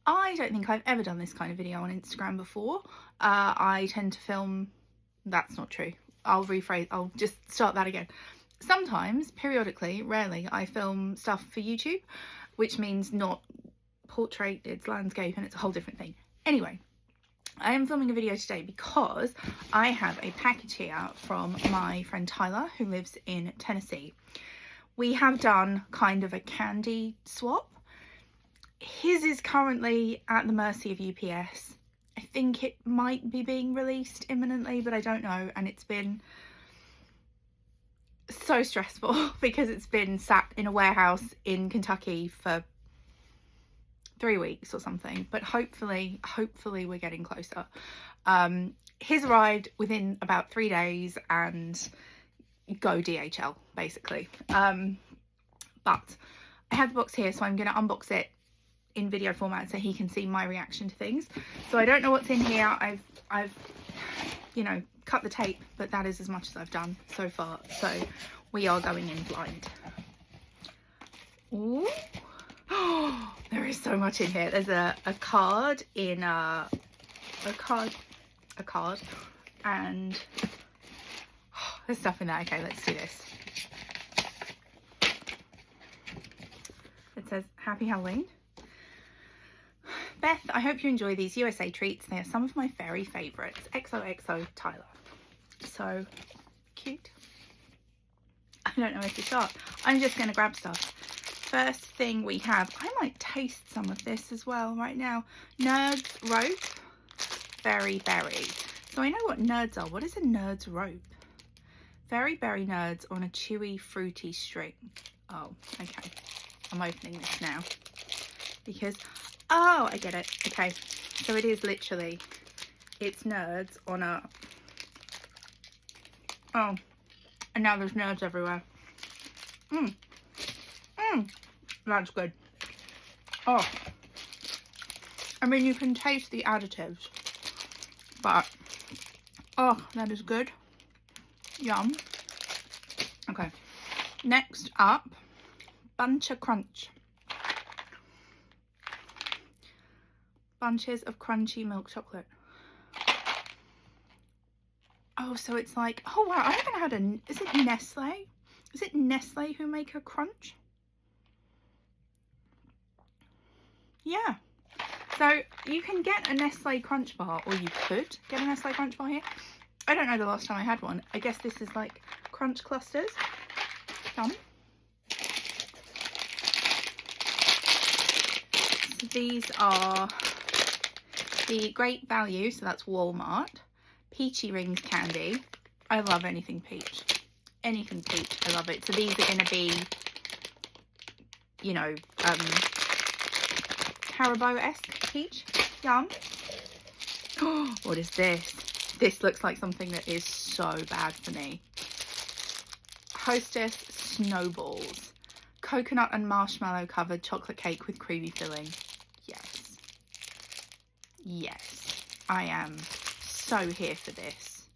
I don't think I've ever done this kind of video on Instagram before. I tend to film, that's not true. I'll rephrase, I'll just start that again. Sometimes, periodically, rarely, I film stuff for YouTube, which means not portrait, it's landscape, and it's a whole different thing. Anyway, I am filming a video today because I have a package here from my friend Tyler, who lives in Tennessee. We have done kind of a candy swap. His is currently at the mercy of UPS. I think it might be being released imminently, but I don't know. And it's been so stressful because it's been sat in a warehouse in Kentucky for 3 weeks or something. But hopefully we're getting closer. His arrived within about 3 days and go DHL basically. But I have the box here, so I'm going to unbox it in video format so he can see my reaction to things. So I don't know what's in here. I've you know, cut the tape, but that is as much as I've done so far. So we are going in blind. Ooh. Oh, there is so much in here. There's a card in a card, and oh, there's stuff in there. Okay, let's do this. It says Happy Halloween. Beth, I hope you enjoy these USA treats. They are some of my very favourites. XOXO Tyler. So cute. I don't know where to start. I'm just going to grab stuff. First thing we have, I might taste some of this as well right now. Nerds Rope. Berry Berry. So I know what nerds are. What is a Nerds Rope? Very berry nerds on a chewy, fruity string. Oh, okay. I'm opening this now. Because, oh, I get it. Okay. So it is literally, it's nerds on a, oh, and now there's nerds everywhere. That's good. Oh, I mean, you can taste the additives, but oh, that is good. Yum. Okay, next up, Buncha Crunch. Bunches of crunchy milk chocolate. Oh, so it's like, oh wow, I haven't had a, is it Nestle? Is it Nestle who make a crunch? Yeah. So you can get a Nestle Crunch Bar, or you could get a Nestle Crunch Bar here. I don't know the last time I had one. I guess this is like crunch clusters. Yum. So these are the Great Value, so that's Walmart. Peachy Rings candy. I love anything peach. Anything peach, I love it. So these are going to be, you know, Haribo-esque peach. Yum. Oh, what is this? This looks like something that is so bad for me. Hostess Snowballs. Coconut and marshmallow covered chocolate cake with creamy filling. Yes. Yes. I am so here for this.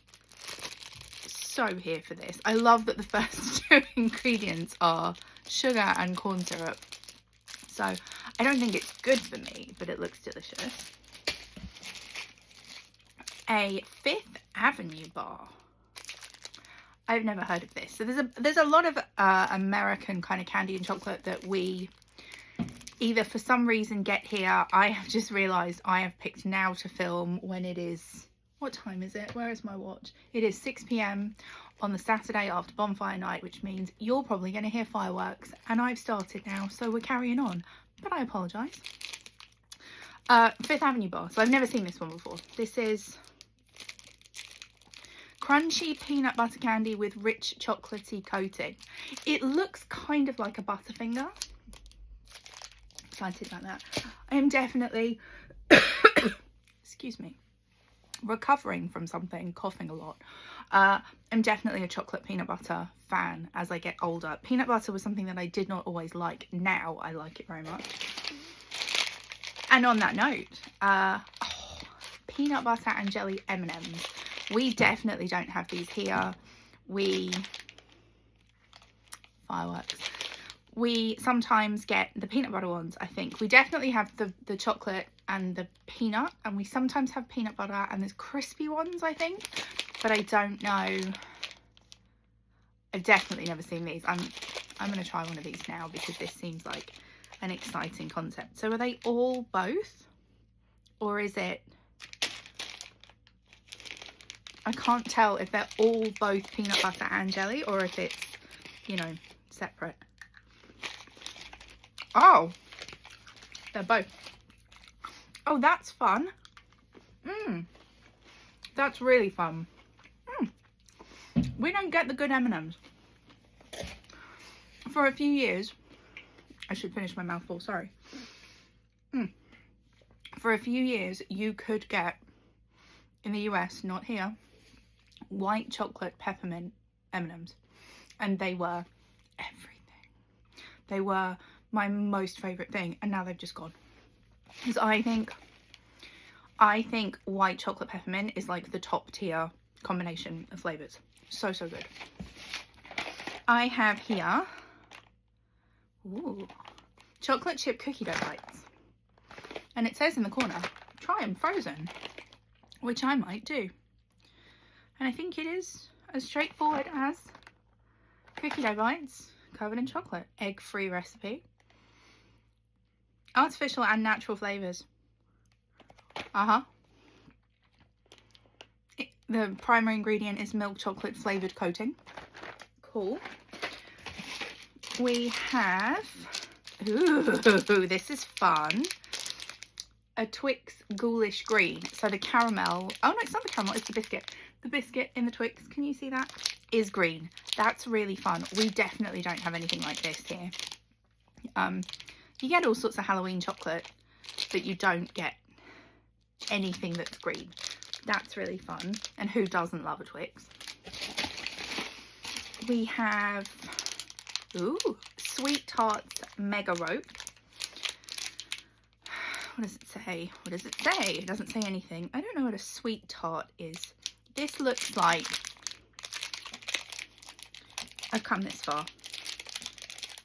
So here for this. I love that the first two ingredients are sugar and corn syrup. So I don't think it's good for me, but it looks delicious. A Fifth Avenue bar. I've never heard of this. So there's a lot of American kind of candy and chocolate that we either for some reason get here. I have just realised I have picked now to film when it is, what time is it? Where is my watch? It is 6 p.m. on the Saturday after bonfire night, which means you're probably going to hear fireworks, and I've started now, so we're carrying on, but I apologise. Fifth Avenue bar. So I've never seen this one before. This is crunchy peanut butter candy with rich chocolatey coating. It looks kind of like a Butterfinger. Excited about that. I am definitely, excuse me, recovering from something, coughing a lot. I'm definitely a chocolate peanut butter fan as I get older. Peanut butter was something that I did not always like. Now I like it very much. And on that note, peanut butter and jelly M&Ms. We definitely don't have these here. Fireworks. We sometimes get the peanut butter ones, I think. We definitely have the chocolate and the peanut, and we sometimes have peanut butter, and there's crispy ones, I think. But I don't know. I've definitely never seen these. I'm going to try one of these now because this seems like an exciting concept. So are they all both? Or is it... I can't tell if they're all both peanut butter and jelly or if it's, you know, separate. Oh, they're both. Oh, that's fun. That's really fun. We don't get the good M&Ms. For a few years, I should finish my mouthful, sorry. For a few years, you could get, in the US, not here, white chocolate peppermint M&Ms. And they were everything. They were my most favourite thing, and now they've just gone. Because I think white chocolate peppermint is like the top tier combination of flavours. So, so good. I have here, ooh, chocolate chip cookie dough bites. And it says in the corner, try them frozen, which I might do. And I think it is as straightforward as cookie dough bites covered in chocolate. Egg-free recipe. Artificial and natural flavours. The primary ingredient is milk chocolate flavoured coating. Cool. We have, ooh, this is fun. A Twix Ghoulish Green. So the caramel, oh no, it's not the caramel, it's the biscuit. The biscuit in the Twix, can you see that? Is green. That's really fun. We definitely don't have anything like this here. You get all sorts of Halloween chocolate, but you don't get anything that's green. That's really fun. And who doesn't love a Twix? We have, ooh, Sweet Tarts Mega Rope. What does it say? What does it say? It doesn't say anything. I don't know what a sweet tart is. This looks like... I've come this far.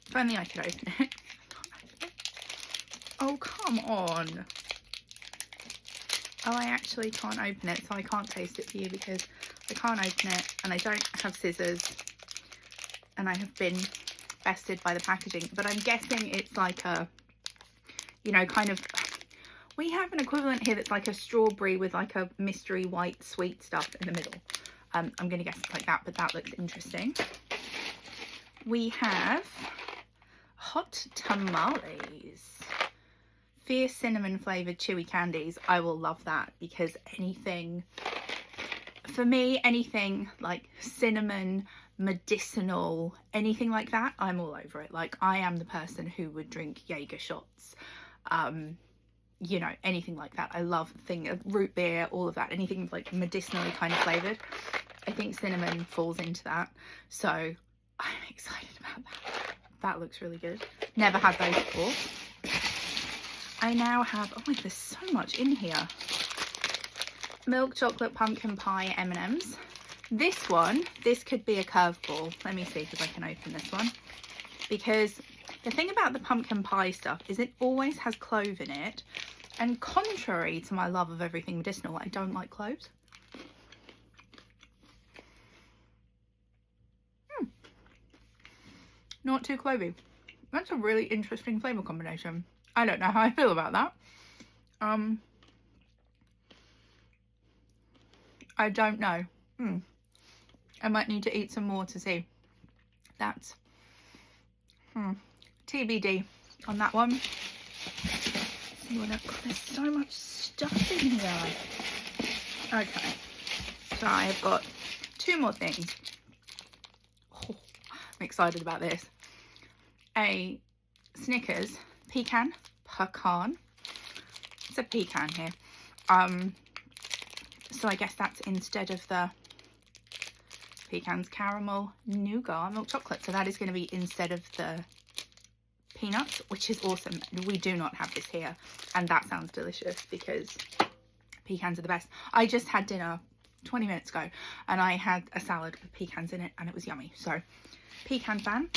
If only I could open it. Oh, come on. Oh, I actually can't open it, so I can't taste it for you because I can't open it and I don't have scissors and I have been bested by the packaging. But I'm guessing it's like a, you know, kind of... We have an equivalent here that's like a strawberry with like a mystery white sweet stuff in the middle. I'm going to guess it's like that, but that looks interesting. We have hot tamales. Fierce cinnamon flavoured chewy candies. I will love that because anything, for me, anything like cinnamon, medicinal, anything like that, I'm all over it. Like, I am the person who would drink Jaeger shots. You know, anything like that. I love root beer, all of that. Anything like medicinally kind of flavoured. I think cinnamon falls into that. So I'm excited about that. That looks really good. Never had those before. I now have, oh my, there's so much in here. Milk chocolate pumpkin pie M&Ms. This one, this could be a curveball. Let me see if I can open this one. Because the thing about the pumpkin pie stuff is it always has clove in it. And contrary to my love of everything medicinal, I don't like cloves. Not too clovey. That's a really interesting flavour combination. I don't know how I feel about that. I don't know. I might need to eat some more to see. That's TBD on that one. There's so much stuff in here. Okay, so I've got two more things. Oh, I'm excited about this. A Snickers pecan. It's a pecan here. So I guess that's instead of the pecans, caramel nougat milk chocolate. So that is going to be instead of the peanuts, which is awesome. We do not have this here, and that sounds delicious because pecans are the best. I just had dinner 20 minutes ago and I had a salad with pecans in it and it was yummy. So pecan fan.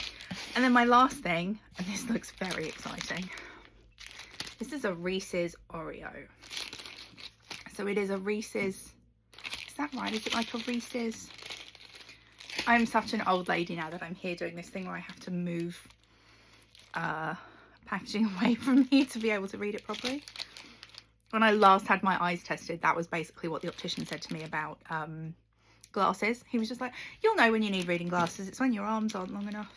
And then my last thing, and this looks very exciting. This is a Reese's Oreo. So it is a Reese's, is that right? Is it like a Reese's? I'm such an old lady now that I'm here doing this thing where I have to move packaging away from me to be able to read it properly. When I last had my eyes tested, that was basically what the optician said to me about glasses. He was just like, you'll know when you need reading glasses. It's when your arms aren't long enough.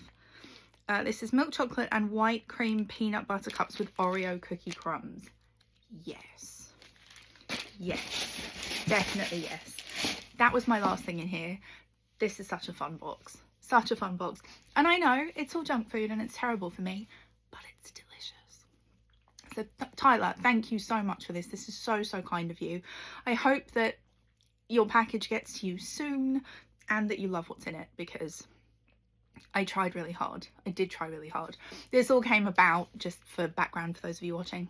This is milk chocolate and white cream peanut butter cups with Oreo cookie crumbs. Yes. Yes. Definitely yes. That was my last thing in here. This is such a fun box. Such a fun box. And I know it's all junk food and it's terrible for me, but it's delicious. So Tyler, thank you so much for this. This is so, so kind of you. I hope that your package gets to you soon and that you love what's in it, because I tried really hard. I did try really hard. This all came about, just for background for those of you watching.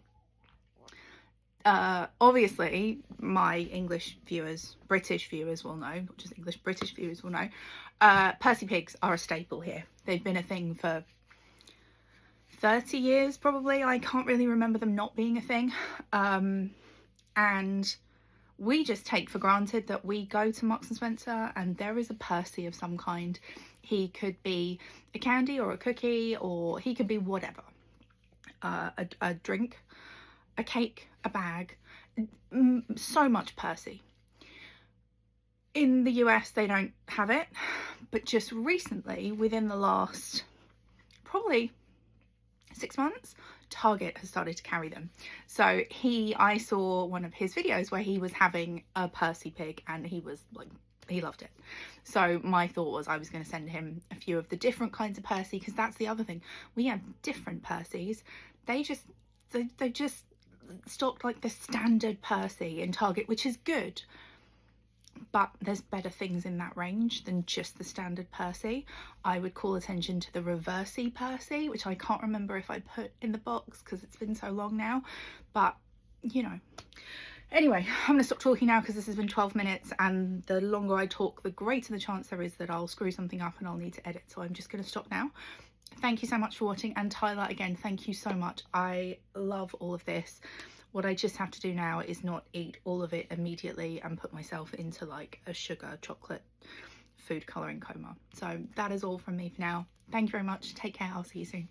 Obviously, my English viewers, British viewers will know, not just English, British viewers will know, Percy Pigs are a staple here. They've been a thing for 30 years, probably. I can't really remember them not being a thing. And we just take for granted that we go to Marks and Spencer and there is a Percy of some kind. He could be a candy or a cookie, or he could be whatever. A drink, a cake, a bag, so much Percy. In the US they don't have it, but just recently, within the last probably 6 months, Target has started to carry them. So I saw one of his videos where he was having a Percy Pig and he was like, he loved it. So my thought was I was going to send him a few of the different kinds of Percy, because that's the other thing. We have different Percys. They just stocked like the standard Percy in Target, which is good. But there's better things in that range than just the standard Percy. I would call attention to the Reversey Percy, which I can't remember if I put in the box because it's been so long now. But, you know. Anyway, I'm going to stop talking now because this has been 12 minutes, and the longer I talk, the greater the chance there is that I'll screw something up and I'll need to edit. So I'm just going to stop now. Thank you so much for watching. And Tyler, again, thank you so much. I love all of this. What I just have to do now is not eat all of it immediately and put myself into like a sugar chocolate food colouring coma. So that is all from me for now. Thank you very much. Take care. I'll see you soon.